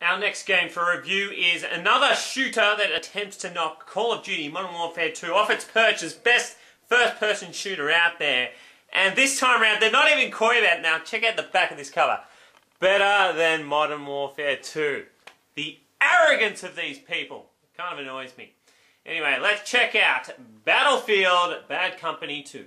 Our next game for review is another shooter that attempts to knock Call of Duty Modern Warfare 2 off its perch as best first-person shooter out there. And this time around, they're not even coy about it now. Check out the back of this cover. Better than Modern Warfare 2. The arrogance of these people kind of annoys me. Anyway, let's check out Battlefield Bad Company 2.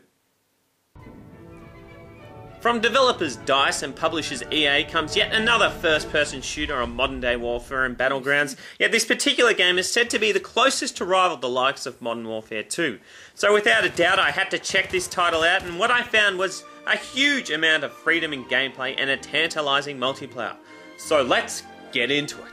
From developers DICE and publishers EA comes yet another first-person shooter on modern-day warfare and battlegrounds, yet this particular game is said to be the closest to rival the likes of Modern Warfare 2. So without a doubt I had to check this title out, and what I found was a huge amount of freedom in gameplay and a tantalising multiplayer. So let's get into it.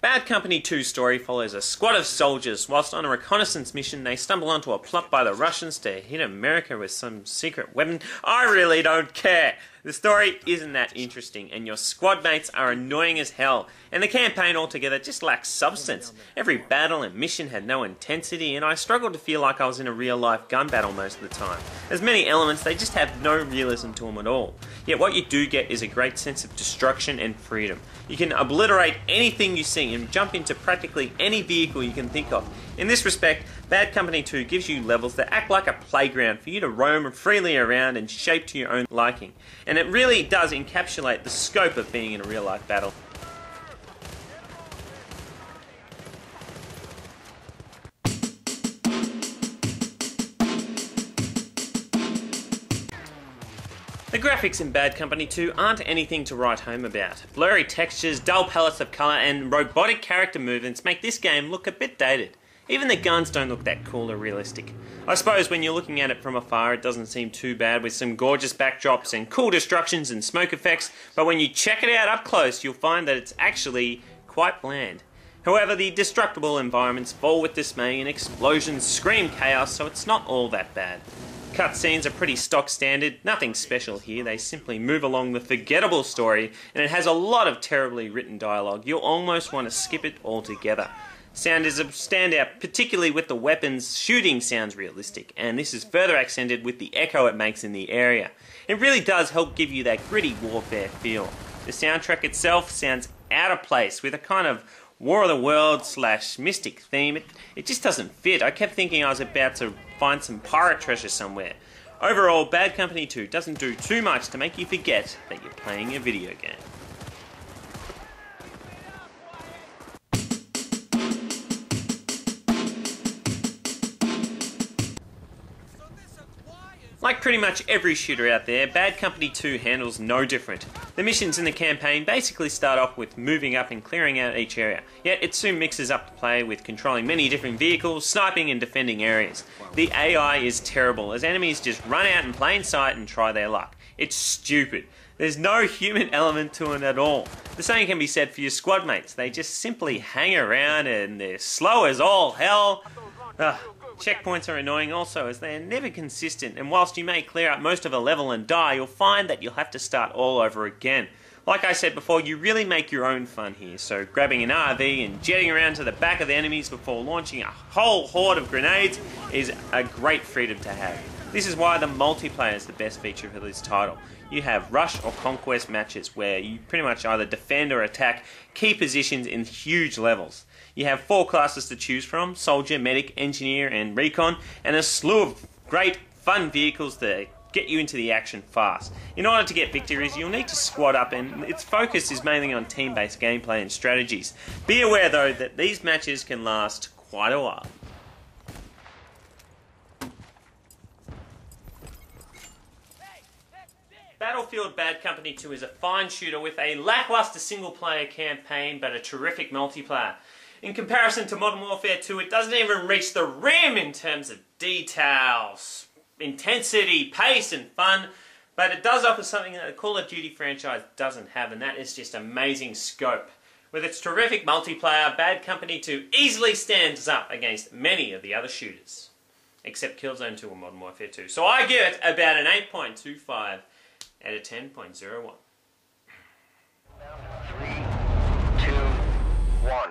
Bad Company 2's story follows a squad of soldiers. Whilst on a reconnaissance mission, they stumble onto a plot by the Russians to hit America with some secret weapon. I really don't care. The story isn't that interesting, and your squad mates are annoying as hell, and the campaign altogether just lacks substance. Every battle and mission had no intensity, and I struggled to feel like I was in a real-life gun battle most of the time. There's many elements, they just have no realism to them at all. Yet what you do get is a great sense of destruction and freedom. You can obliterate anything you see and jump into practically any vehicle you can think of. In this respect, Bad Company 2 gives you levels that act like a playground for you to roam freely around and shape to your own liking. And it really does encapsulate the scope of being in a real-life battle. The graphics in Bad Company 2 aren't anything to write home about. Blurry textures, dull palettes of colour and robotic character movements make this game look a bit dated. Even the guns don't look that cool or realistic. I suppose when you're looking at it from afar it doesn't seem too bad with some gorgeous backdrops and cool destructions and smoke effects, but when you check it out up close you'll find that it's actually quite bland. However, the destructible environments fall with dismay and explosions scream chaos, so it's not all that bad. Cutscenes are pretty stock standard, nothing special here, they simply move along the forgettable story, and it has a lot of terribly written dialogue. You'll almost want to skip it altogether. Sound is a standout, particularly with the weapons. Shooting sounds realistic, and this is further accented with the echo it makes in the area. It really does help give you that gritty warfare feel. The soundtrack itself sounds out of place with a kind of War of the Worlds / mystic theme. It just doesn't fit. I kept thinking I was about to find some pirate treasure somewhere. Overall, Bad Company 2 doesn't do too much to make you forget that you're playing a video game. Like pretty much every shooter out there, Bad Company 2 handles no different. The missions in the campaign basically start off with moving up and clearing out each area, yet it soon mixes up the play with controlling many different vehicles, sniping and defending areas. The AI is terrible, as enemies just run out in plain sight and try their luck. It's stupid. There's no human element to it at all. The same can be said for your squad mates. They just simply hang around and they're slow as all hell. Checkpoints are annoying also, as they are never consistent, and whilst you may clear out most of a level and die, you'll find that you'll have to start all over again. Like I said before, you really make your own fun here, so grabbing an RV and jetting around to the back of the enemies before launching a whole horde of grenades is a great freedom to have. This is why the multiplayer is the best feature for this title. You have rush or conquest matches where you pretty much either defend or attack key positions in huge levels. You have 4 classes to choose from: Soldier, Medic, Engineer and Recon, and a slew of great fun vehicles that get you into the action fast. In order to get victories, you'll need to squad up, and its focus is mainly on team-based gameplay and strategies. Be aware though that these matches can last quite a while. Battlefield Bad Company 2 is a fine shooter with a lackluster single-player campaign but a terrific multiplayer. In comparison to Modern Warfare 2, it doesn't even reach the rim in terms of details, intensity, pace and fun, but it does offer something that the Call of Duty franchise doesn't have, and that is just amazing scope. With its terrific multiplayer, Bad Company 2 easily stands up against many of the other shooters, except Killzone 2 or Modern Warfare 2. So I give it about an 8.25 out of 10.01. 3, 2, 1.